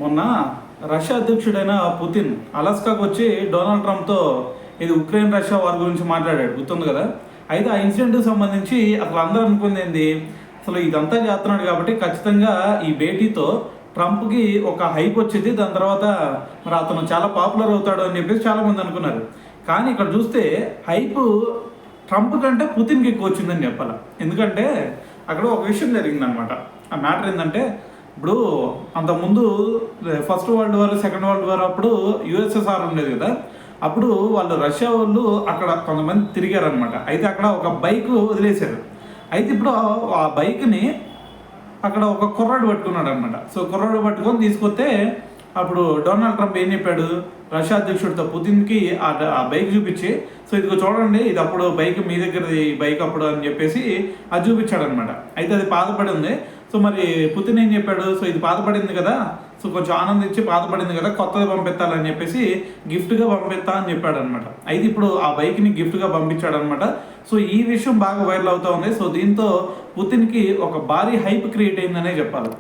మొన్న Russia అధ్యక్షుడైన Putin అలాస్కాకు వచ్చి Donald ట్రంప్తో ఇది ఉక్రెయిన్ రష్యా వార్ గురించి మాట్లాడాడు, గుర్తుంది కదా. అయితే ఆ ఇన్సిడెంట్కి సంబంధించి అసలు అందరూ అనుకుంది ఏంది, అసలు ఇదంతా చేస్తున్నాడు కాబట్టి ఖచ్చితంగా ఈ భేటీతో ట్రంప్కి ఒక హైప్ వచ్చింది, దాని తర్వాత మరి అతను చాలా పాపులర్ అవుతాడు అని చెప్పేసి చాలామంది అనుకున్నారు. కానీ ఇక్కడ చూస్తే హైప్ ట్రంప్ కంటే పుతిన్కి ఎక్కువ వచ్చిందని చెప్పాలి. ఎందుకంటే అక్కడ ఒక విషయం జరిగిందనమాట. ఆ మ్యాటర్ ఏంటంటే, ఇప్పుడు అంతకుముందు first world war, second world war అప్పుడు యుఎస్ఎస్ఆర్ ఉండేది కదా, అప్పుడు వాళ్ళు రష్యా వాళ్ళు అక్కడ కొంతమంది తిరిగారనమాట. అయితే అక్కడ ఒక బైక్ వదిలేశారు. అయితే ఇప్పుడు ఆ బైక్ని అక్కడ ఒక కుర్రాడు పట్టుకున్నాడు అనమాట. సో కుర్రాడు పట్టుకొని తీసుకొస్తే అప్పుడు డొనాల్డ్ ట్రంప్ ఏం చెప్పాడు, రష్యా అధ్యక్షుడితో పుతిన్కి ఆ బైక్ చూపించి, సో ఇదిగో చూడండి, ఇది అప్పుడు బైక్ మీ దగ్గరది బైక్ అప్పుడు అని చెప్పేసి అది చూపించాడు అనమాట. అయితే అది పాతపడి ఉంది. సో మరి పుతిన్ ఏం చెప్పాడు, సో ఇది పాతపడింది కదా, సో కొంచెం ఆనందించి పాతపడింది కదా, కొత్తది పంపిస్తాలని చెప్పేసి గిఫ్ట్గా పంపిస్తా అని చెప్పాడు అనమాట. అయితే ఇప్పుడు ఆ బైక్ని గిఫ్ట్గా పంపించాడు అనమాట. సో ఈ విషయం బాగా వైరల్ అవుతా ఉంది. సో దీంతో పుతిన్కి ఒక భారీ హైప్ క్రియేట్ అయిందనే చెప్పాలి.